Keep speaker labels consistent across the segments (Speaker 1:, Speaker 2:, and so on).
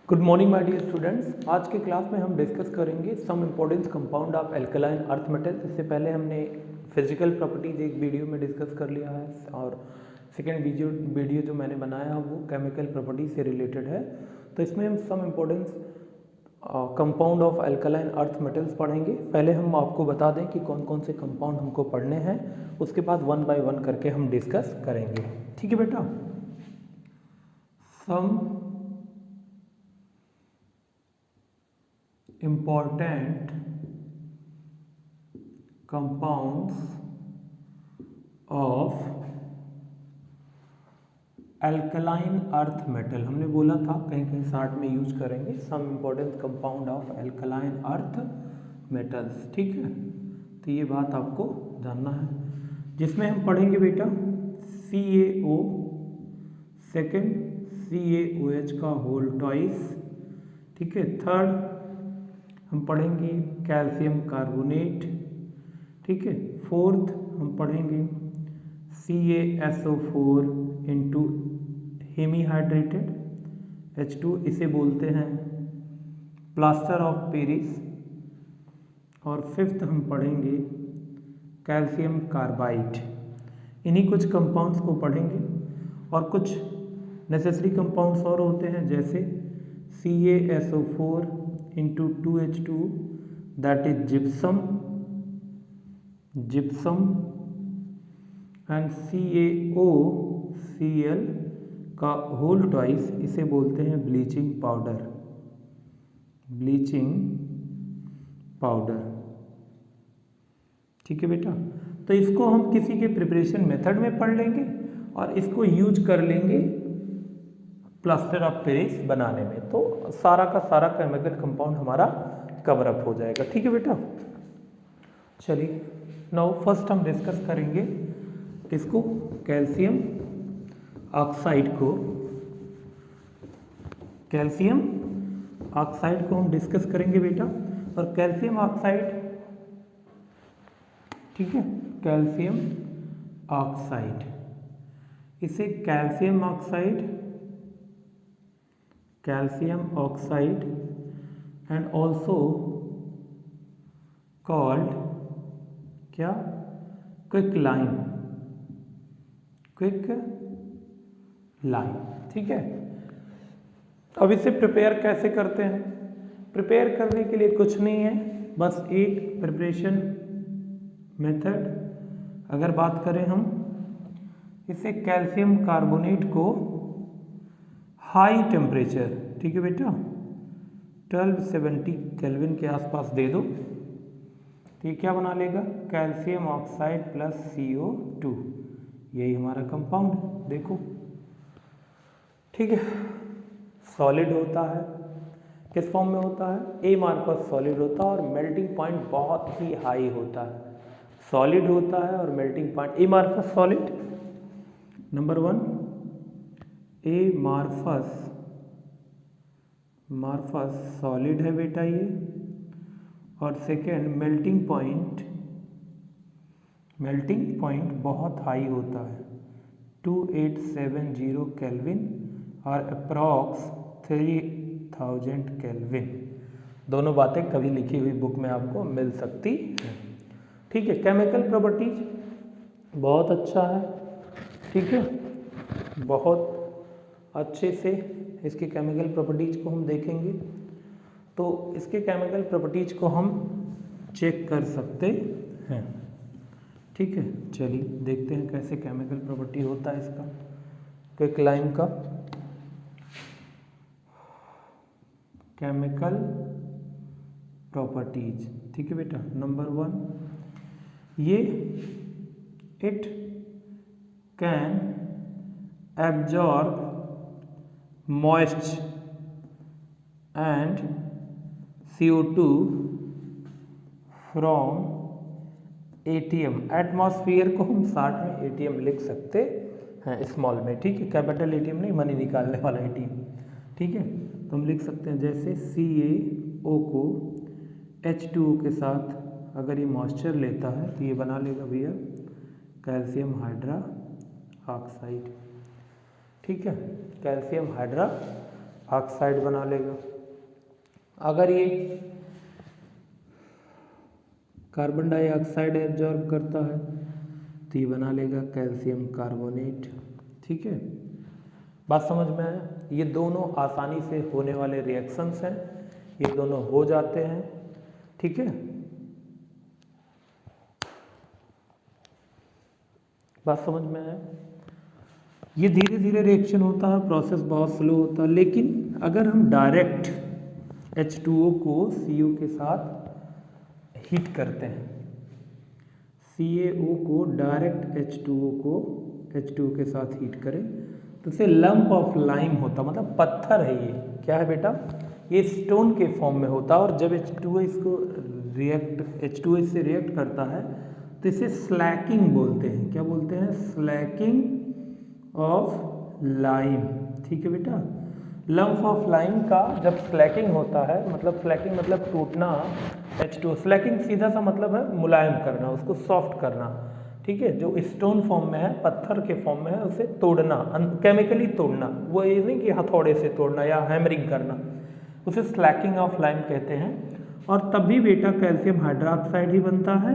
Speaker 1: Good morning my dear students. आज के class में हम डिस्कस करेंगे some importance compound of alkaline earth metals. इससे पहले हमने फिजिकल प्रॉपर्टीज एक वीडियो में डिस्कस कर लिया है और सेकेंड वीडियो जो मैंने बनाया वो केमिकल प्रॉपर्टीज से रिलेटेड है। तो इसमें हम some importance compound of alkaline earth metals पढ़ेंगे। पहले हम आपको बता दें कि कौन कौन से कंपाउंड हमको पढ़ने हैं, उसके बाद वन बाय वन करके हम डिस्कस करेंगे। ठीक है बेटा। सम important compounds of alkaline earth metal, हमने बोला था कहीं कहीं शार्ट में यूज करेंगे some important compound of alkaline earth metals. ठीक है, तो ये बात आपको जानना है, जिसमें हम पढ़ेंगे बेटा CaO, सेकेंड CaOH का होल ट्वाइस। ठीक है, थर्ड हम पढ़ेंगे कैल्शियम कार्बोनेट। ठीक है, फोर्थ हम पढ़ेंगे CaSO4 इंटू हेमीहाइड्रेटेड H2, इसे बोलते हैं प्लास्टर ऑफ पेरिस। और फिफ्थ हम पढ़ेंगे कैल्शियम कार्बाइड। इन्हीं कुछ कंपाउंड्स को पढ़ेंगे और कुछ नेसेसरी कंपाउंड्स और होते हैं, जैसे CaSO4 into 2H2 that is gypsum and CaOCl का होल ट्वाइस, इसे बोलते हैं ब्लीचिंग पाउडर। ठीक है बेटा, तो इसको हम किसी के प्रिपरेशन मेथड में पढ़ लेंगे और इसको यूज कर लेंगे प्लास्टर ऑफ पेरिस बनाने में, तो सारा का सारा केमिकल कंपाउंड हमारा कवर अप हो जाएगा। ठीक है बेटा, चलिए नाउ फर्स्ट हम डिस्कस करेंगे इसको कैल्शियम ऑक्साइड को हम डिस्कस करेंगे बेटा। और कैल्शियम ऑक्साइड, ठीक है, कैल्शियम ऑक्साइड, इसे calcium oxide and also called क्या, क्विक लाइम। ठीक है, अब इसे प्रिपेयर कैसे करते हैं? प्रिपेयर करने के लिए कुछ नहीं है, बस एक प्रिपरेशन मेथड। अगर बात करें हम, इसे कैल्शियम कार्बोनेट को हाई टेम्परेचर, ठीक है बेटा, 1270 केल्विन के आसपास दे दो, तो ये क्या बना लेगा, कैल्शियम ऑक्साइड प्लस CO2। यही हमारा कंपाउंड है, देखो। ठीक है, सॉलिड होता है, किस फॉर्म में होता है, ए मार्फत सॉलिड होता है और मेल्टिंग पॉइंट बहुत ही हाई होता है। सॉलिड होता है और मेल्टिंग पॉइंट ए मार्फत सॉलिड, नंबर वन। ए मार्फस सॉलिड है बेटा ये, और सेकेंड मेल्टिंग पॉइंट बहुत हाई होता है, 2870 केल्विन और अप्रॉक्स 3000 केल्विन। दोनों बातें कभी लिखी हुई बुक में आपको मिल सकती है। ठीक है, केमिकल प्रॉपर्टीज बहुत अच्छा है। ठीक है, बहुत अच्छे से इसके केमिकल प्रॉपर्टीज को हम देखेंगे, तो इसके केमिकल प्रॉपर्टीज को हम चेक कर सकते हैं। ठीक है, चलिए देखते हैं कैसे केमिकल प्रॉपर्टी होता है इसका, क्विक लाइम का केमिकल प्रॉपर्टीज। ठीक है बेटा, नंबर वन, ये it can absorb moist and CO2 from ATM। Atmosphere को हम शॉर्ट में ATM लिख सकते हैं, स्मॉल में। ठीक है, कैपिटल ATM नहीं, मनी निकालने वाला ATM। ठीक है, तो हम लिख सकते हैं जैसे CaO को H2O के साथ अगर ये मॉइस्चर लेता है तो ये बना लेगा भैया कैल्शियम हाइड्रा ऑक्साइड। ठीक है, कैल्शियम हाइड्रा ऑक्साइड बना लेगा। अगर ये कार्बन डाइऑक्साइड एब्जॉर्ब करता है तो ये बना लेगा कैल्शियम कार्बोनेट। ठीक है, बात समझ में आया? ये दोनों आसानी से होने वाले रिएक्शंस हैं, ये दोनों हो जाते हैं। ठीक है, बात समझ में आया? ये धीरे धीरे रिएक्शन होता है, प्रोसेस बहुत स्लो होता है, लेकिन अगर हम डायरेक्ट H2O को CO के साथ हीट करते हैं, CaO को डायरेक्ट H2O को H2O के साथ हीट करें तो इसे लंप ऑफ लाइम होता, मतलब पत्थर है ये। क्या है बेटा? ये स्टोन के फॉर्म में होता है, और जब H2O इसको H2O इससे रिएक्ट करता है तो इसे स्लैकिंग बोलते हैं। क्या बोलते हैं? Slaking of lime. ठीक है बेटा, लंप ऑफ लाइम का जब स्लैकिंग होता है, मतलब स्लैकिंग मतलब टूटना, H2O स्लैकिंग सीधा सा मतलब है मुलायम करना, उसको सॉफ्ट करना। ठीक है, जो स्टोन फॉर्म में है, पत्थर के फॉर्म में है, उसे तोड़ना, केमिकली तोड़ना, वो ये नहीं कि हथौड़े से तोड़ना या हैमरिंग करना, उसे स्लैकिंग ऑफ लाइम कहते हैं। और तभी बेटा कैल्शियम हाइड्रोक्साइड ही बनता है।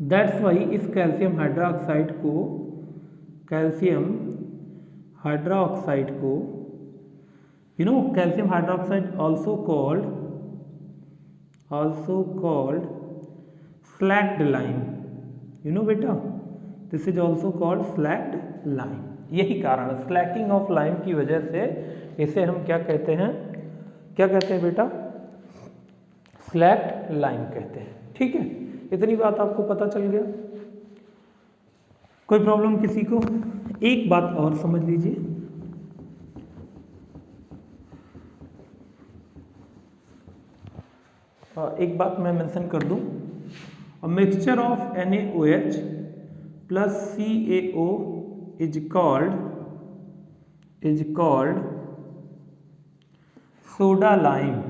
Speaker 1: दैट्स वाई इस कैल्शियम हाइड्रोक्साइड को, कैल्शियम हाइड्रोक्साइड को, you know, calcium hydroxide also called slaked lime. You know बेटा, this is also called slaked lime. यही कारण है, स्लैकिंग ऑफ लाइम की वजह से इसे हम क्या कहते हैं? क्या कहते हैं बेटा? स्लैक्ड लाइम कहते हैं। ठीक है, इतनी बात आपको पता चल गया? कोई प्रॉब्लम किसी को? एक बात और समझ लीजिए, एक बात मैं मेंशन कर दूं, a mixture of NaOH plus CaO is called soda lime।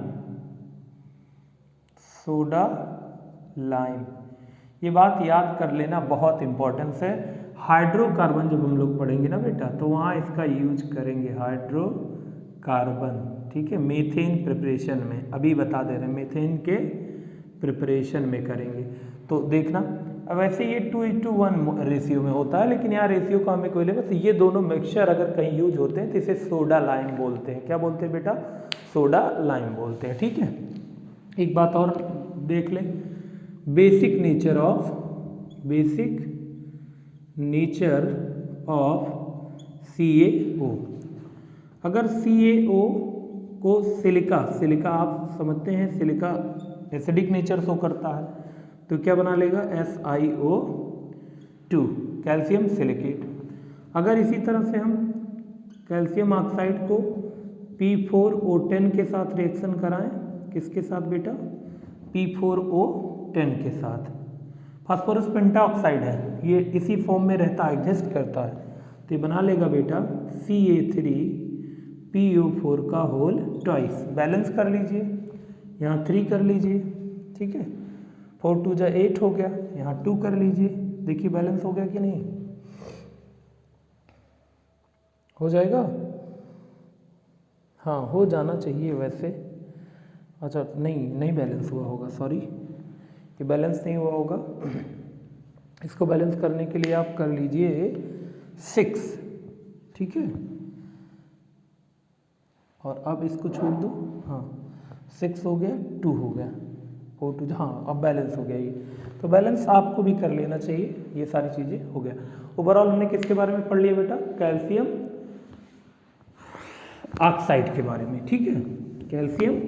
Speaker 1: ये बात याद कर लेना, बहुत इंपॉर्टेंस है। हाइड्रोकार्बन जब हम लोग पढ़ेंगे ना बेटा, तो वहाँ इसका यूज करेंगे, हाइड्रोकार्बन। ठीक है, मीथेन प्रिपरेशन में, अभी बता दे रहे हैं, मीथेन के प्रिपरेशन में करेंगे। तो देखना, अब वैसे ये 2:1 रेशियो में होता है, लेकिन यहाँ रेशियो का हमें कोई बस ये दोनों मिक्सचर अगर कहीं यूज होते हैं तो इसे सोडा लाइम बोलते हैं। क्या बोलते हैं बेटा? सोडा लाइम बोलते हैं। ठीक है, एक बात और देख ले, बेसिक नेचर ऑफ CaO। अगर CaO को सिलिका आप समझते हैं, सिलिका एसिडिक नेचर शो करता है, तो क्या बना लेगा? SiO2, calcium silicate. अगर इसी तरह से हम कैल्शियम ऑक्साइड को P4O10 के साथ रिएक्शन कराएं, किसके साथ बेटा? P4O10 के साथ। फास्फोरस पेंटाऑक्साइड है, ये इसी फॉर्म में रहता है, एग्जिस्ट करता है, तो ये बना लेगा बेटा Ca3PO4 का होल ट्वाइस। बैलेंस कर लीजिए, यहाँ 3 कर लीजिए। ठीक है, 4 2 जा 8 हो गया, यहाँ 2 कर लीजिए, देखिए बैलेंस हो गया कि नहीं? हो जाएगा? हाँ, हो जाना चाहिए वैसे। अच्छा, नहीं बैलेंस हुआ होगा, सॉरी, ये बैलेंस नहीं हुआ होगा। इसको बैलेंस करने के लिए आप कर लीजिए 6। ठीक है, और अब इसको छोड़ दो। हाँ, 6 हो गया, 2 हो गया, 4 2, हाँ अब बैलेंस हो गया ये। तो बैलेंस आपको भी कर लेना चाहिए, ये सारी चीज़ें हो गया। ओवरऑल हमने किसके बारे में पढ़ लिया बेटा? कैल्शियम ऑक्साइड के बारे में। ठीक है, कैल्शियम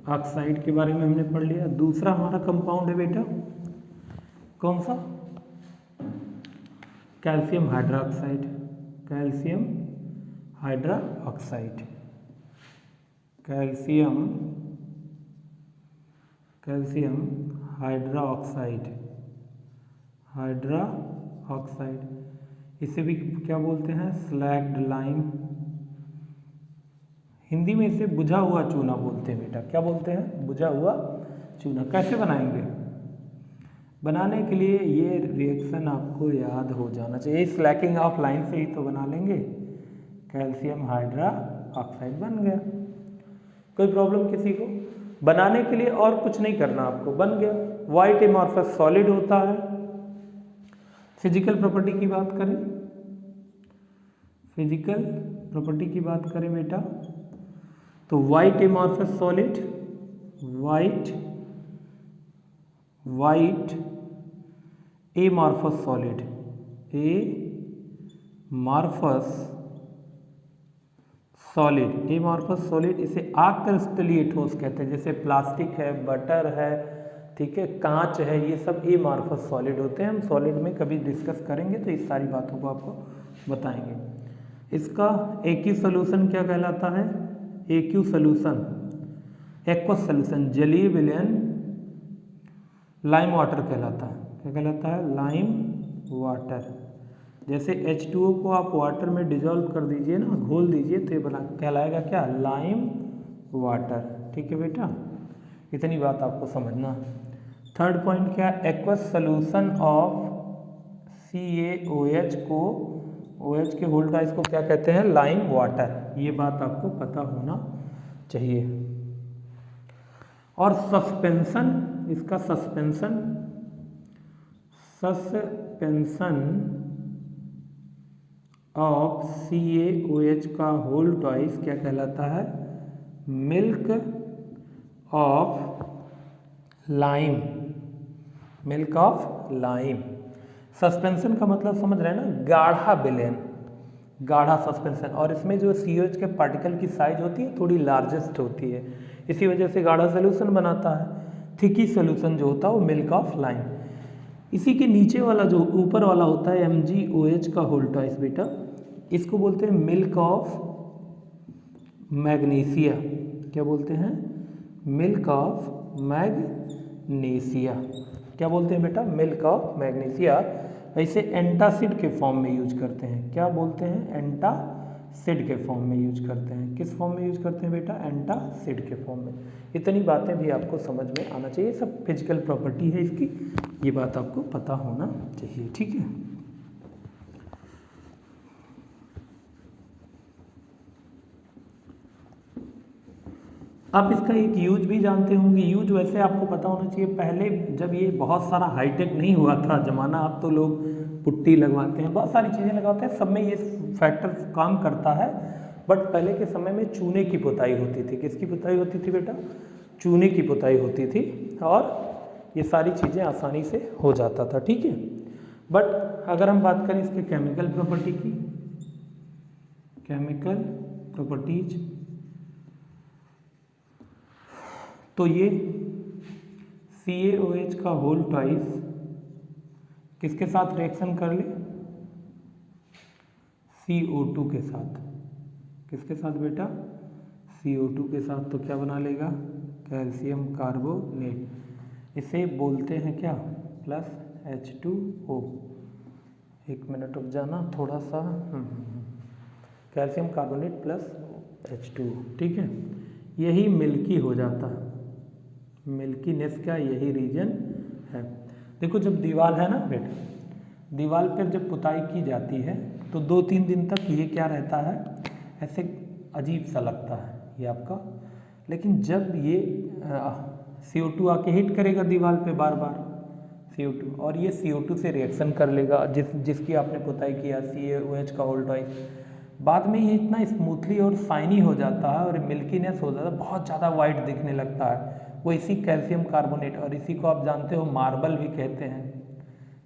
Speaker 1: ऑक्साइड के बारे में हमने पढ़ लिया। दूसरा हमारा कंपाउंड है बेटा, कौन सा? Calcium hydroxide. Calcium hydroxide hydroxide, इसे भी क्या बोलते हैं? Slagged lime. हिंदी में इसे बुझा हुआ चूना बोलते हैं बेटा। क्या बोलते हैं? बुझा हुआ चूना। कैसे बनाएंगे? बनाने के लिए ये रिएक्शन आपको याद हो जाना चाहिए, स्लैकिंग ऑफ लाइन से ही तो बना लेंगे। कैल्शियम हाइड्रोक्साइड ऑक्साइड बन गया। कोई प्रॉब्लम किसी को? बनाने के लिए और कुछ नहीं करना आपको, बन गया। वाइट एमॉर्फस सॉलिड होता है। फिजिकल प्रॉपर्टी की बात करें, फिजिकल प्रॉपर्टी की बात करें बेटा, तो white amorphous solid, white amorphous solid, amorphous solid, इसे आकृष्टलीय ठोस कहते हैं। जैसे प्लास्टिक है, बटर है, ठीक है, कांच है, ये सब एमॉर्फस सॉलिड होते हैं। हम सॉलिड में कभी डिस्कस करेंगे तो इस सारी बातों को आपको बताएंगे। इसका एक्यू सोल्यूशन क्या कहलाता है? एक्यू सोल्यूशन, एक्वस सोल्यूशन, जलीय विलयन लाइम वाटर कहलाता है। क्या कहलाता है? Lime water. जैसे H2O को आप वाटर में डिजोल्व कर दीजिए ना, घोल दीजिए, तो ये बना कहलाएगा क्या? Lime water. ठीक है बेटा, इतनी बात आपको समझना। थर्ड पॉइंट क्या? एक्वस सोल्यूशन ऑफ CaOH को, OH के होल टाइस को क्या कहते हैं? Lime water. ये बात आपको पता होना चाहिए। और सस्पेंशन, इसका सस्पेंशन ऑफ CaOH का होल ट्वाइस क्या कहलाता है? Milk of lime, milk of lime. Suspension का मतलब समझ रहे हैं ना? गाढ़ा विलयन, गाढ़ा सस्पेंशन। और इसमें जो CaOH के पार्टिकल की साइज होती है थोड़ी लार्जेस्ट होती है, इसी वजह से गाढ़ा सोल्यूशन बनाता है। थिकी सोल्यूशन जो होता है वो मिल्क ऑफ लाइम। इसी के नीचे वाला जो ऊपर वाला होता है MgOH का होल ट्वाइस बेटा, इसको बोलते हैं मिल्क ऑफ मैग्नीशिया। क्या बोलते हैं? Milk of magnesia. क्या बोलते हैं बेटा? Milk of magnesia. ऐसे एंटासिड के फॉर्म में यूज करते हैं। क्या बोलते हैं? एंटासिड के फॉर्म में यूज करते हैं। किस फॉर्म में यूज करते हैं बेटा? एंटासिड के फॉर्म में। इतनी बातें भी आपको समझ में आना चाहिए। सब फिजिकल प्रॉपर्टी है इसकी, ये बात आपको पता होना चाहिए। ठीक है, आप इसका एक यूज भी जानते होंगे। यूज वैसे आपको पता होना चाहिए, पहले जब ये बहुत सारा हाईटेक नहीं हुआ था ज़माना, अब तो लोग पुट्टी लगवाते हैं, बहुत सारी चीज़ें लगाते हैं, सब में ये फैक्टर काम करता है। बट पहले के समय में चूने की पुताई होती थी। किसकी पुताई होती थी बेटा? चूने की पुताई होती थी, और ये सारी चीज़ें आसानी से हो जाता था। ठीक है, बट अगर हम बात करें इसके केमिकल प्रॉपर्टी की, केमिकल प्रॉपर्टीज, तो ये CaOH का होल ट्वाइस किसके साथ रिएक्शन कर ले? CO2 के साथ। किसके साथ बेटा? CO2 के साथ। तो क्या बना लेगा? Calcium carbonate. इसे बोलते हैं क्या? Plus H2O। एक मिनट रुक जाना थोड़ा सा। Calcium carbonate plus H2O। ठीक है, यही मिल्की हो जाता है। मिल्कीनेस का यही रीजन है। देखो, जब दीवार है ना बेटा, दीवार पर जब पुताई की जाती है तो 2-3 दिन तक ये क्या रहता है? ऐसे अजीब सा लगता है ये आपका। लेकिन जब ये CO2 आके हिट करेगा दीवार पे बार बार, CO2, और ये CO2 से रिएक्शन कर लेगा, जिसकी आपने पुताई किया CaOH का होल ट्वाइस, बाद में ये इतना स्मूथली और शाइनी हो जाता है और मिल्कीनेस हो जाता है, बहुत ज़्यादा वाइट दिखने लगता है। वो इसी कैल्शियम कार्बोनेट, और इसी को आप जानते हो मार्बल भी कहते हैं।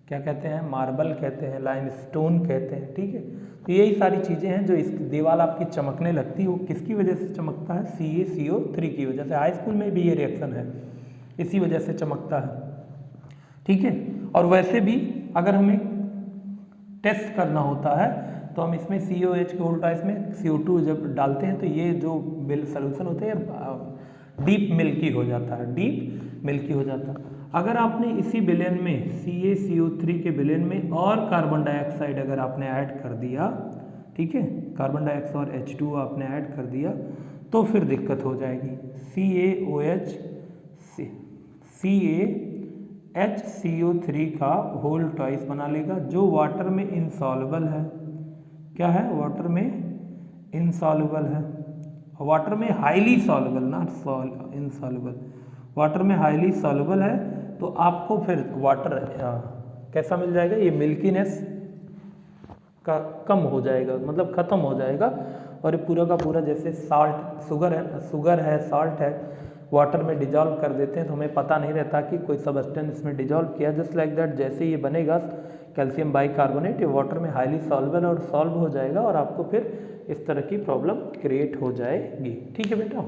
Speaker 1: क्या कहते हैं? मार्बल कहते हैं, लाइमस्टोन कहते हैं। ठीक है, तो यही सारी चीज़ें हैं जो इस दीवार आपकी चमकने लगती है। वो किसकी वजह से चमकता है? CaCO3 की वजह से। हाई स्कूल में भी ये रिएक्शन है, इसी वजह से चमकता है। ठीक है, और वैसे भी अगर हमें टेस्ट करना होता है तो हम इसमें CaOH के होल ट्वाइस में CO2 जब डालते हैं तो ये जो सोल्यूशन होते हैं डीप मिल्की हो जाता है, डीप मिल्की हो जाता है। अगर आपने इसी विलयन में CaCO3 के विलयन में और कार्बन डाइऑक्साइड अगर आपने ऐड कर दिया, ठीक है, कार्बन डाइऑक्साइड और H2O आपने ऐड कर दिया, तो फिर दिक्कत हो जाएगी। CaHCO3 का होल ट्वाइस बना लेगा, जो वाटर में इंसॉल्युबल है। क्या है? वाटर में इंसॉल्युबल है। वाटर में highly soluble, not insoluble, water में हाईली सॉल्युबल है तो आपको फिर वाटर कैसा मिल जाएगा, ये मिल्कीनेस का कम हो जाएगा, मतलब ख़त्म हो जाएगा। और ये पूरा का पूरा जैसे साल्ट शुगर है साल्ट है, वाटर में डिजॉल्व कर देते हैं तो हमें पता नहीं रहता कि कोई सब्सटेंस इसमें डिजॉल्व किया। जस्ट लाइक दैट जैसे ये बनेगा कैल्शियम बाइकार्बोनेट, ये वाटर में हाईली सॉल्युबल और सॉल्व हो जाएगा और आपको फिर इस तरह की प्रॉब्लम क्रिएट हो जाएगी। ठीक है बेटा।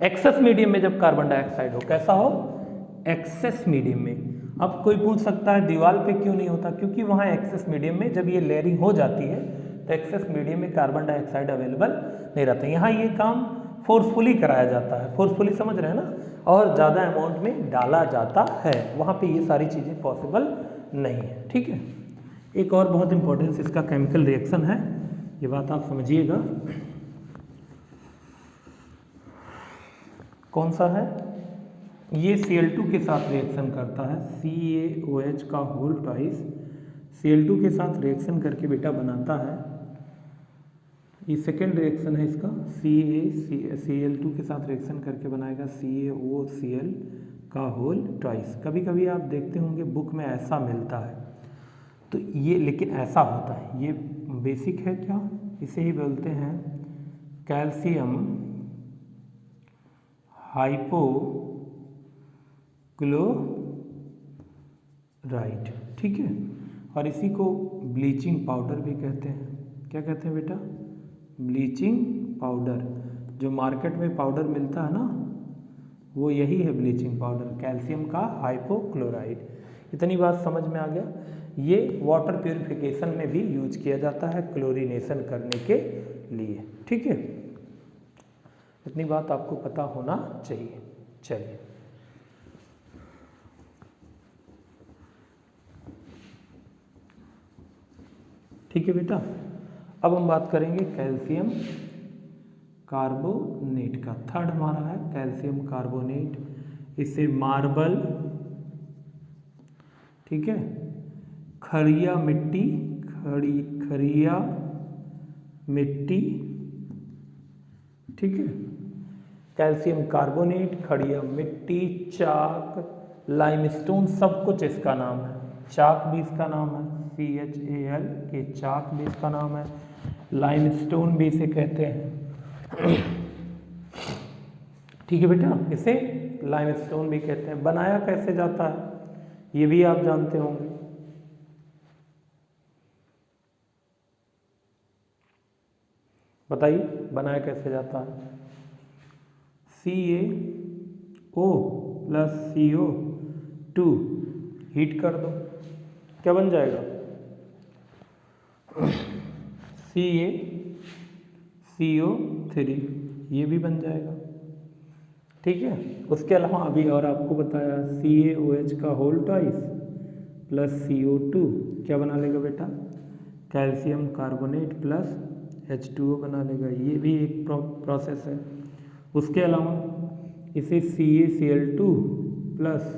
Speaker 1: एक्सेस मीडियम में जब कार्बन डाइऑक्साइड हो, कैसा हो, एक्सेस मीडियम में। अब कोई पूछ सकता है दीवार पे क्यों नहीं होता, क्योंकि वहाँ एक्सेस मीडियम में जब ये लेयरिंग हो जाती है तो एक्सेस मीडियम में कार्बन डाइऑक्साइड अवेलेबल नहीं रहता। यहाँ ये काम फोर्सफुली कराया जाता है, फोर्सफुली समझ रहे हैं ना, और ज़्यादा अमाउंट में डाला जाता है, वहाँ पे ये सारी चीज़ें पॉसिबल नहीं है। ठीक है। एक और बहुत इंपॉर्टेंस इसका केमिकल रिएक्शन है, ये बात आप समझिएगा। कौन सा है, ये Cl2 के साथ रिएक्शन करता है, CaOH का होल ट्वाइस Cl2 के साथ रिएक्शन करके बेटा बनाता है। ये सेकेंड रिएक्शन है इसका, Cl2 के साथ रिएक्शन करके बनाएगा CaOCl का होल ट्वाइस। कभी कभी आप देखते होंगे बुक में ऐसा मिलता है, तो ये लेकिन ऐसा होता है, ये बेसिक है क्या, इसे ही बोलते हैं कैल्शियम हाइपोक्लोराइड। ठीक है। और इसी को ब्लीचिंग पाउडर भी कहते हैं। क्या कहते हैं बेटा, ब्लीचिंग पाउडर। जो मार्केट में पाउडर मिलता है ना, वो यही है ब्लीचिंग पाउडर, कैल्शियम का हाइपोक्लोराइड। इतनी बात समझ में आ गया। ये वाटर प्यूरिफिकेशन में भी यूज किया जाता है क्लोरीनेशन करने के लिए। ठीक है, इतनी बात आपको पता होना चाहिए। चलिए, ठीक है बेटा। अब हम बात करेंगे कैल्शियम कार्बोनेट का। थर्ड हमारा है कैल्शियम कार्बोनेट, इसे मार्बल, ठीक है, खड़िया मिट्टी, खड़िया मिट्टी, ठीक है, कैल्शियम कार्बोनेट, खड़िया मिट्टी, चाक, लाइमस्टोन, सब कुछ इसका नाम है। चाक भी इसका नाम है, CHAL के चाक भी इसका नाम है, लाइमस्टोन भी इसे कहते हैं। ठीक है बेटा, इसे लाइमस्टोन भी कहते हैं। बनाया कैसे जाता है ये भी आप जानते होंगे। बताइए बनाया कैसे जाता है। CaO प्लस CO2 हीट कर दो, क्या बन जाएगा, CaCO3, ये भी बन जाएगा। ठीक है। उसके अलावा अभी और आपको बताया CaOH का होल ट्वाइस प्लस CO2 क्या बना लेगा बेटा, कैल्शियम कार्बोनेट प्लस H2O बना लेगा। ये भी एक प्रोसेस है। उसके अलावा इसे CaCl2 प्लस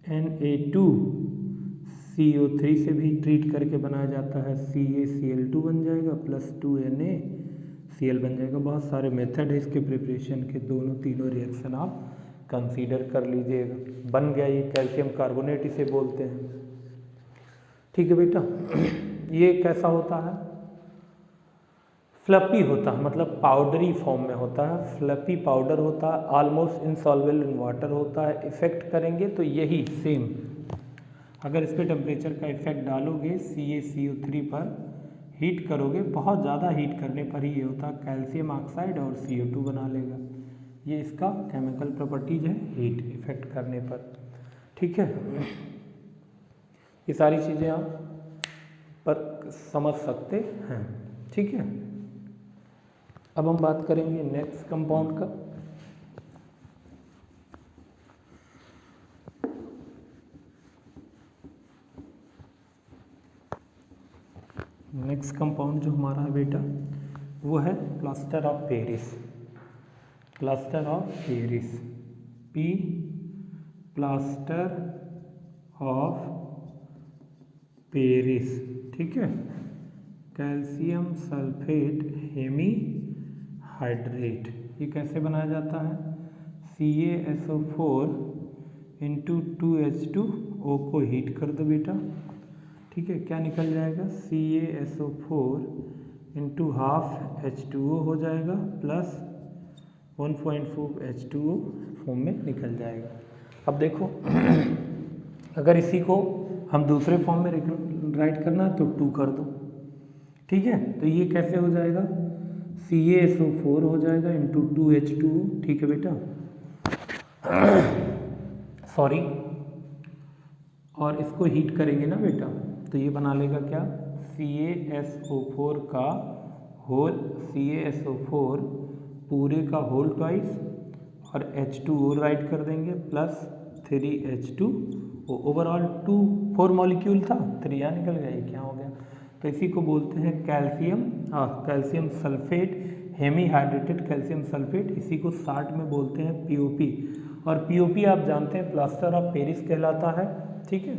Speaker 1: Na2CO3 से भी ट्रीट करके बनाया जाता है, CaCl2 बन जाएगा प्लस 2NaCl बन जाएगा। बहुत सारे मेथड है इसके प्रिपरेशन के, दोनों तीनों रिएक्शन आप कंसीडर कर लीजिएगा। बन गया ये कैल्शियम कार्बोनेट इसे बोलते हैं। ठीक है बेटा। ये कैसा होता है, फ्लपी होता है, मतलब पाउडरी फॉर्म में होता है, फ्लपी पाउडर होता है, ऑलमोस्ट इनसॉल्युबल इन वाटर होता है। इफेक्ट करेंगे तो यही सेम, अगर इस पर टेम्परेचर का इफेक्ट डालोगे CaCO3 पर, हीट करोगे, बहुत ज़्यादा हीट करने पर ही ये होता है, कैल्शियम ऑक्साइड और CO2 बना लेगा। ये इसका केमिकल प्रॉपर्टीज है हीट इफेक्ट करने पर। ठीक है, ये सारी चीज़ें आप पर समझ सकते हैं। ठीक है। अब हम बात करेंगे नेक्स्ट कंपाउंड का। नेक्स्ट कंपाउंड जो हमारा है बेटा वो है plaster of Paris. Plaster of Paris, P plaster of Paris. ठीक है। Calcium sulphate hemihydrate. ये कैसे बनाया जाता है? CaSO4 इंटू 2H2O को हीट कर दो बेटा, ठीक है, क्या निकल जाएगा? CaSO4 इंटू हाफ H2O हो जाएगा प्लस 1.4 H2O फॉर्म में निकल जाएगा। अब देखो अगर इसी को हम दूसरे फॉर्म में राइट करना है तो 2 कर दो, ठीक है। तो ये कैसे हो जाएगा? CaSO4 हो जाएगा इंटू 2H2O, ठीक है बेटा, सॉरी, और इसको हीट करेंगे ना बेटा तो ये बना लेगा क्या? CaSO4 का होल, CaSO4 पूरे का होल ट्वाइस और H2O राइट कर देंगे प्लस 3H2O, ओवरऑल 4 मॉलिक्यूल था, 3 यहाँ निकल गया, ये क्या हो गया? तो इसी को बोलते हैं calcium sulphate, hemihydrated calcium sulphate, इसी को शार्ट में बोलते हैं POP। और POP आप जानते हैं प्लास्टर ऑफ पेरिस कहलाता है, ठीक है।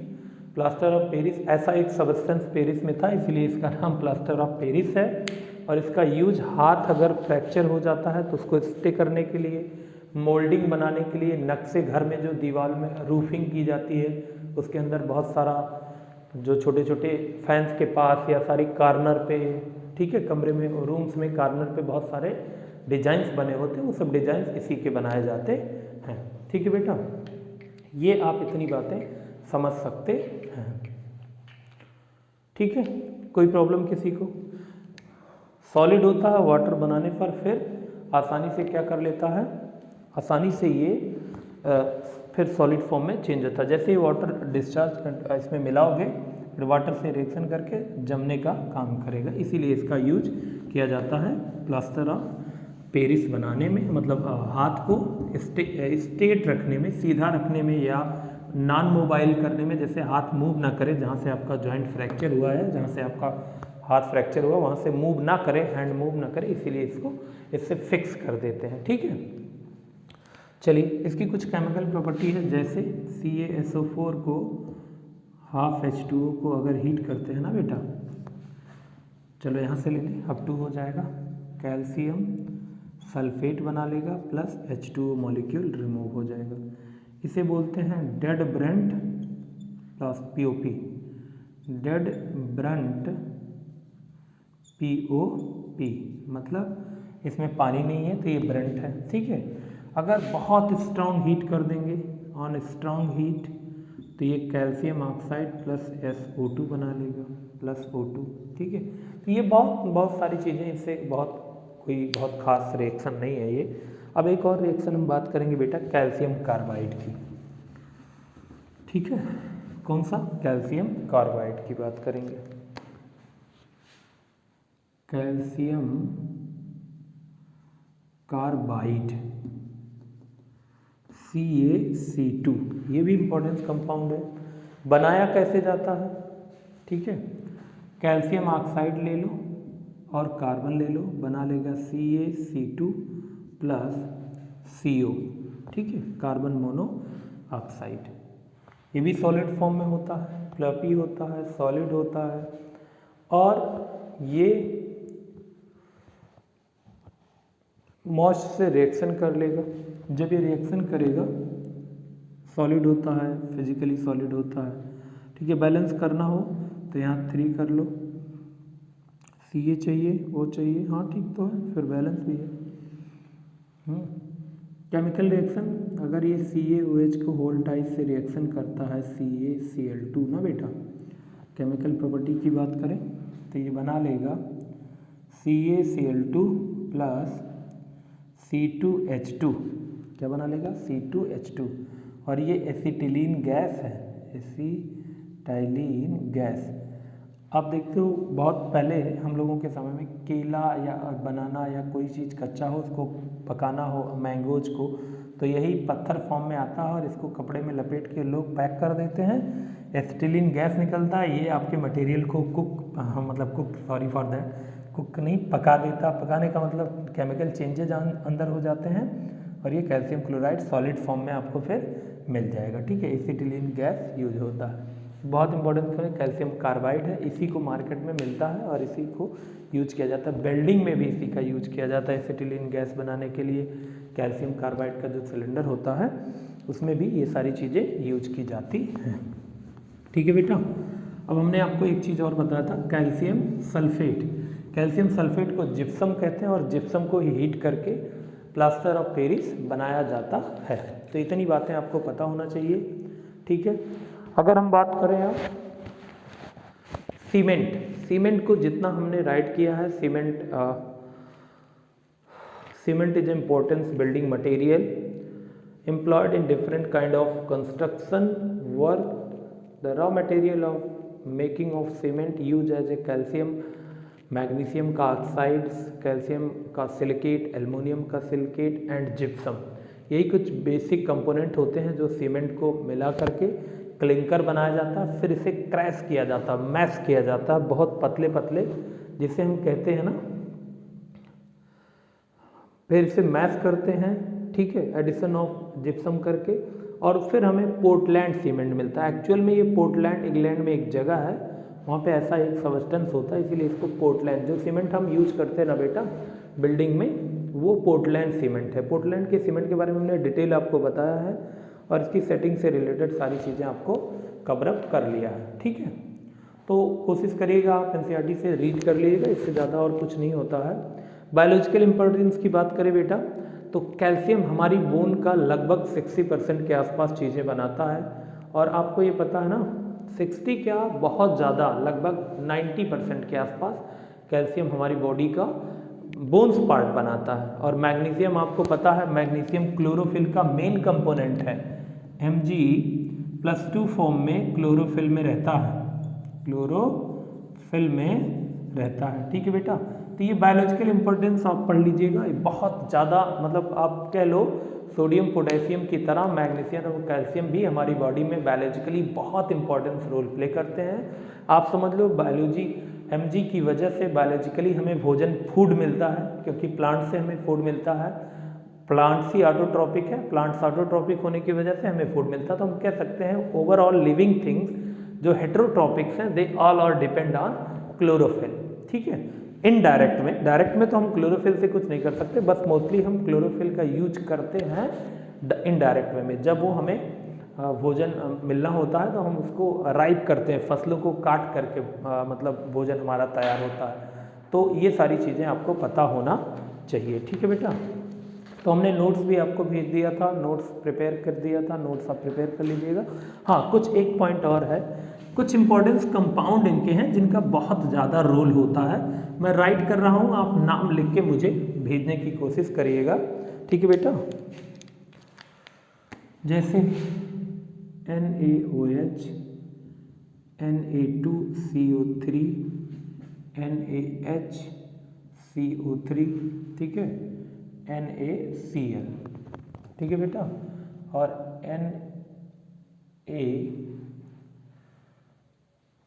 Speaker 1: प्लास्टर ऑफ पेरिस ऐसा एक सब्सटेंस पेरिस में था, इसलिए इसका नाम प्लास्टर ऑफ पेरिस है। और इसका यूज हाथ अगर फ्रैक्चर हो जाता है तो उसको स्टे करने के लिए, मोल्डिंग बनाने के लिए, नक्शे घर में जो दीवार में रूफिंग की जाती है उसके अंदर बहुत सारा जो छोटे छोटे फैंस के पास या सारी कॉर्नर पे, ठीक है, कमरे में रूम्स में कॉर्नर पे बहुत सारे डिजाइन्स बने होते हैं, वो सब डिजाइन्स इसी के बनाए जाते हैं, ठीक है बेटा। ये आप इतनी बातें समझ सकते हैं, ठीक है। कोई प्रॉब्लम किसी को? सॉलिड होता है वाटर बनाने पर, फिर आसानी से क्या कर लेता है? आसानी से ये फिर सॉलिड फॉर्म में चेंज होता है। जैसे ही वाटर डिस्चार्ज इसमें मिलाओगे फिर वाटर से रिएक्शन करके जमने का काम करेगा, इसीलिए इसका यूज किया जाता है प्लास्टर ऑफ पेरिस बनाने में, मतलब हाथ को स्ट्रेट रखने में, सीधा रखने में, या नॉन मोबाइल करने में, जैसे हाथ मूव ना करे, जहाँ से आपका जॉइंट फ्रैक्चर हुआ है, जहाँ से आपका हाथ फ्रैक्चर हुआ वहाँ से मूव ना करे, हैंड मूव ना करे, इसीलिए इसको इससे फिक्स कर देते हैं, ठीक है। चलिए इसकी कुछ केमिकल प्रॉपर्टी है, जैसे CaSO4 को हाफ H2O को अगर हीट करते हैं ना बेटा, चलो यहाँ से लेते हैं, अब 2 हो जाएगा, कैल्शियम सल्फेट बना लेगा प्लस H2O मॉलिक्यूल रिमूव हो जाएगा। इसे बोलते हैं dead Brunt plus POP, dead Brunt POP, मतलब इसमें पानी नहीं है तो ये ब्रंट है, ठीक है। अगर बहुत स्ट्रॉन्ग हीट कर देंगे, ऑन स्ट्रॉन्ग हीट, तो ये कैल्शियम ऑक्साइड प्लस SO2 बना लेगा प्लस O2, ठीक है। तो ये बहुत सारी चीज़ें, इससे कोई बहुत खास रिएक्शन नहीं है ये। अब एक और रिएक्शन हम बात करेंगे बेटा कैल्शियम कार्बाइड की, ठीक है। कौन सा? कैल्शियम कार्बाइड की बात करेंगे। कैल्शियम कार्बाइड CaC2, ये भी इंपॉर्टेंट कंपाउंड है। बनाया कैसे जाता है? ठीक है, कैल्शियम ऑक्साइड ले लो और कार्बन ले लो, बना लेगा CaC2 प्लस CO, ठीक है, कार्बन मोनो ऑक्साइड। ये भी सॉलिड फॉर्म में होता है, फ्लफी होता है, सॉलिड होता है, और ये मॉइस्ट से रिएक्शन कर लेगा। जब ये रिएक्शन करेगा, सॉलिड होता है, फिजिकली सॉलिड होता है, ठीक है। बैलेंस करना हो तो यहाँ 3 कर लो, Ca चाहिए, O चाहिए, हाँ ठीक तो है, फिर बैलेंस भी है। केमिकल रिएक्शन, अगर ये CaOH को होल टाइप से रिएक्शन करता है CaCl2 ना बेटा, केमिकल प्रॉपर्टी की बात करें तो ये बना लेगा CaCl2 प्लस C2H2, क्या बना लेगा? C2H2, और ये एसिटिलीन गैस है, एसिटाइलीन गैस। आप देखते हो बहुत पहले हम लोगों के समय में केला या बनाना या कोई चीज़ कच्चा हो, उसको पकाना हो, मैंगोज को, तो यही पत्थर फॉर्म में आता है और इसको कपड़े में लपेट के लोग पैक कर देते हैं, एसिटिलीन गैस निकलता है, ये आपके मटेरियल को कुक नहीं, पका देता। पकाने का मतलब केमिकल चेंजेज अंदर हो जाते हैं और ये कैल्शियम क्लोराइड सॉलिड फॉर्म में आपको फिर मिल जाएगा, ठीक है। एसिटिलीन गैस यूज होता है। बहुत इंपॉर्टेंट है, कैल्शियम कार्बाइड है, इसी को मार्केट में मिलता है और इसी को यूज किया जाता है। वेल्डिंग में भी इसी का यूज किया जाता है, एसिटिलीन गैस बनाने के लिए कैल्शियम कार्बाइड का जो सिलेंडर होता है उसमें भी ये सारी चीज़ें यूज की जाती हैं। ठीक है बेटा, अब हमने आपको एक चीज़ और बताया था, कैल्शियम सल्फेट। कैल्शियम सल्फेट को जिप्सम कहते हैं और जिप्सम को ही हीट करके प्लास्टर ऑफ पेरिस बनाया जाता है। तो इतनी बातें आपको पता होना चाहिए। ठीक है, अगर हम बात करें अब सीमेंट, सीमेंट को जितना हमने राइट किया है, cement is importance building material employed in different kind of construction work. The raw material of making of cement used as a calcium, magnesium का ऑक्साइड्स, कैल्शियम का सिलिकेट, एल्युमिनियम का silicate and gypsum. यही कुछ basic component होते हैं जो cement को मिला करके क्लिंकर बनाया जाता है, फिर इसे क्रैश किया जाता है, मैश किया जाता है, बहुत पतले पतले जिसे हम कहते हैं ना, फिर इसे मैश करते हैं। ठीक है, एडिशन ऑफ जिप्सम करके, और फिर हमें पोर्टलैंड सीमेंट मिलता है। एक्चुअल में ये पोर्टलैंड इंग्लैंड में एक जगह है, वहाँ पे ऐसा एक सबस्टेंस होता है, इसीलिए इसको पोर्टलैंड, जो सीमेंट हम यूज करते हैं ना बेटा बिल्डिंग में, वो पोर्टलैंड सीमेंट है। पोर्टलैंड के सीमेंट के बारे में हमने डिटेल आपको बताया है और इसकी सेटिंग से रिलेटेड सारी चीज़ें आपको कवर अप कर लिया है। ठीक है, तो कोशिश करिएगा आप एनसीईआरटी से रीड कर लीजिएगा, इससे ज़्यादा और कुछ नहीं होता है। बायोलॉजिकल इंपॉर्टेंस की बात करें बेटा, तो कैल्शियम हमारी बोन का लगभग 60% के आसपास चीज़ें बनाता है, और आपको ये पता है ना 60 क्या, बहुत ज़्यादा, लगभग 90% के आसपास कैल्शियम हमारी बॉडी का बोन्स पार्ट बनाता है। और मैग्नीशियम आपको पता है, मैग्नीशियम क्लोरोफिल का मेन कंपोनेंट है, Mge+2 फॉर्म में क्लोरोफिल में रहता है, क्लोरोफिल में रहता है। ठीक है बेटा, तो ये बायोलॉजिकल इंपॉर्टेंस आप पढ़ लीजिएगा, ये बहुत ज़्यादा, मतलब आप कह लो सोडियम पोटेशियम की तरह मैग्नीशियम और कैल्शियम भी हमारी बॉडी में बायोलॉजिकली बहुत इंपॉर्टेंस रोल प्ले करते हैं। आप समझ लो बायोलॉजी Mg की वजह से बायोलॉजिकली हमें भोजन फूड मिलता है, क्योंकि प्लांट से हमें फूड मिलता है, प्लांट्स ही ऑटोट्रॉपिक है, प्लांट्स ऑटोट्रॉपिक होने की वजह से हमें फूड मिलता है। तो हम कह सकते हैं ओवरऑल लिविंग थिंग्स जो हेटेरोट्रॉपिक्स हैं, they all are depend on chlorophyll. ठीक है, इनडायरेक्ट में, डायरेक्ट में तो हम क्लोरोफिल से कुछ नहीं कर सकते, बस मोस्टली हम क्लोरोफिल का यूज करते हैं इनडायरेक्ट में। जब वो हमें भोजन मिलना होता है तो हम उसको राइप करते हैं, फसलों को काट करके मतलब भोजन हमारा तैयार होता है। तो ये सारी चीज़ें आपको पता होना चाहिए। ठीक है बेटा, तो हमने नोट्स भी आपको भेज दिया था, नोट्स प्रिपेयर कर दिया था, नोट्स आप प्रिपेयर कर लीजिएगा। हाँ, कुछ एक पॉइंट और है, कुछ इंपॉर्टेंस कंपाउंड इनके हैं जिनका बहुत ज़्यादा रोल होता है। मैं राइट कर रहा हूँ, आप नाम लिख के मुझे भेजने की कोशिश करिएगा। ठीक है बेटा, जैसे NaOH, Na2CO3, NaHCO3, ठीक है, NaCl, ठीक है बेटा, और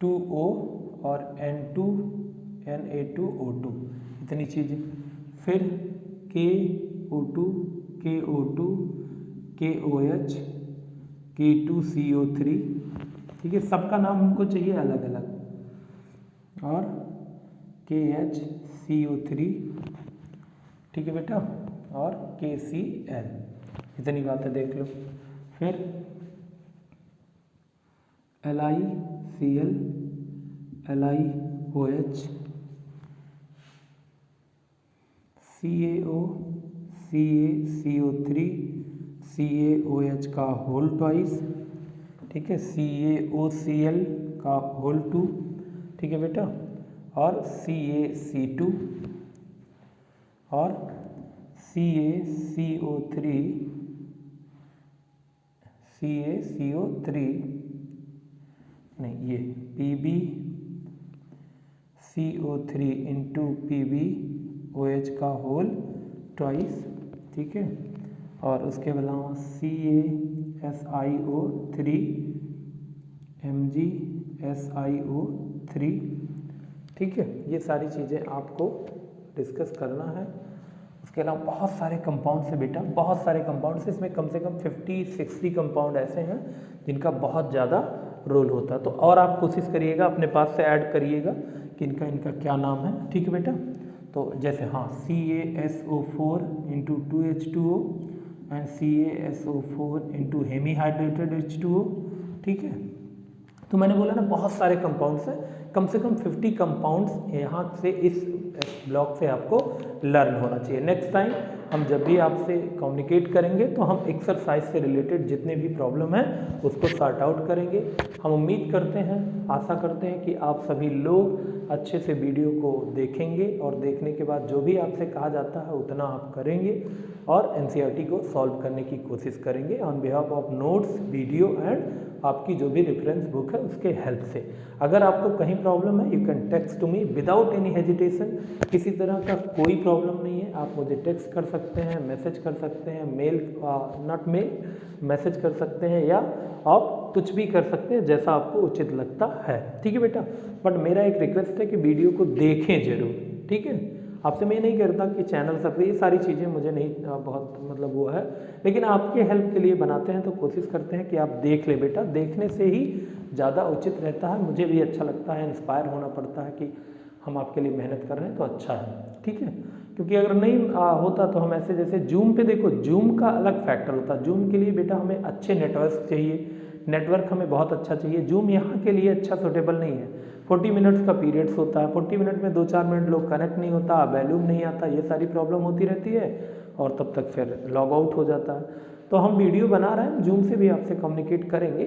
Speaker 1: Na2O और Na2O2, इतनी चीज़ें। फिर KO2, KO2, KOH, K2CO3, ठीक है, सबका नाम हमको चाहिए अलग अलग, और KHCO3, ठीक है बेटा, और KCl, इतनी बातें देख लो। फिर LiCl, LiOH, CaO, CaCO3, CaOH का होल ट्वाइस, ठीक है, CaOCl का होल 2, ठीक है बेटा, और CaC2 और CaCO3, नहीं, ये PbCO3 इंटू PbOH का होल ट्वाइस, ठीक है, और उसके अलावा CaSiO3, MgSiO3, ठीक है। ये सारी चीज़ें आपको डिस्कस करना है। उसके अलावा बहुत सारे कंपाउंड्स हैं बेटा, बहुत सारे कंपाउंड्स हैं, इसमें कम से कम 50-60 कंपाउंड ऐसे हैं जिनका बहुत ज़्यादा रोल होता है। तो और आप कोशिश करिएगा अपने पास से ऐड करिएगा कि इनका क्या नाम है, ठीक है बेटा। तो जैसे हाँ CaSO4 into 2H2O and CaSO4 into हेमीहाइड्रेटेड H2O, ठीक है। तो मैंने बोला ना बहुत सारे कंपाउंड्स हैं, कम से कम 50 कंपाउंड्स यहाँ से इस ब्लॉक से आपको लर्न होना चाहिए। नेक्स्ट टाइम हम जब भी आपसे कम्युनिकेट करेंगे तो हम एक्सरसाइज से रिलेटेड जितने भी प्रॉब्लम है उसको सॉर्ट आउट करेंगे। हम उम्मीद करते हैं, आशा करते हैं कि आप सभी लोग अच्छे से वीडियो को देखेंगे और देखने के बाद जो भी आपसे कहा जाता है उतना आप करेंगे और एनसीईआरटी को सॉल्व करने की कोशिश करेंगे on behalf of notes, video and आपकी जो भी रेफरेंस बुक है उसके हेल्प से। अगर आपको कहीं प्रॉब्लम है you can text to me without any hesitation, किसी तरह का कोई प्रॉब्लम नहीं है, आप मुझे टेक्स्ट कर सकते हैं, मैसेज कर सकते हैं, मेल नॉट मेल मैसेज कर सकते हैं या आप कुछ भी कर सकते हैं जैसा आपको उचित लगता है, ठीक है बेटा। बट मेरा एक रिक्वेस्ट है कि वीडियो को देखें जरूर, ठीक है। आपसे मैं नहीं करता कि चैनल सब ये सारी चीज़ें मुझे नहीं बहुत मतलब वो है, लेकिन आपके हेल्प के लिए बनाते हैं तो कोशिश करते हैं कि आप देख ले बेटा, देखने से ही ज़्यादा उचित रहता है। मुझे भी अच्छा लगता है, इंस्पायर होना पड़ता है कि हम आपके लिए मेहनत कर रहे हैं तो अच्छा है, ठीक है। क्योंकि अगर नहीं होता तो हम ऐसे जैसे जूम पे देखो, जूम का अलग फैक्टर होता है। जूम के लिए बेटा हमें अच्छे नेटवर्क चाहिए, नेटवर्क हमें बहुत अच्छा चाहिए। जूम यहाँ के लिए अच्छा सूटेबल नहीं है। 40 मिनट्स का पीरियड्स होता है, 40 मिनट में 2-4 मिनट लोग कनेक्ट नहीं होता, वैल्यूम नहीं आता, ये सारी प्रॉब्लम होती रहती है और तब तक फिर लॉग आउट हो जाता है। तो हम वीडियो बना रहे हैं, जूम से भी आपसे कम्युनिकेट करेंगे,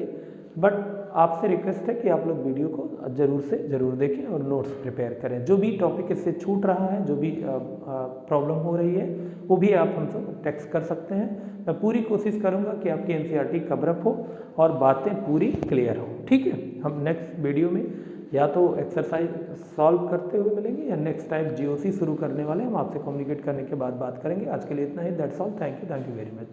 Speaker 1: बट आपसे रिक्वेस्ट है कि आप लोग वीडियो को ज़रूर से ज़रूर देखें और नोट्स प्रिपेयर करें। जो भी टॉपिक इससे छूट रहा है, जो भी प्रॉब्लम हो रही है वो भी आप हमसे टेक्स्ट कर सकते हैं। मैं पूरी कोशिश करूंगा कि आपकी एनसीईआरटी कवरअप हो और बातें पूरी क्लियर हो, ठीक है। हम नेक्स्ट वीडियो में या तो एक्सरसाइज सॉल्व करते हुए मिलेंगे या नेक्स्ट टाइम जीओसी शुरू करने वाले हम आपसे कम्युनिकेट करने के बाद बात करेंगे। आज के लिए इतना ही, that's all, thank you very much.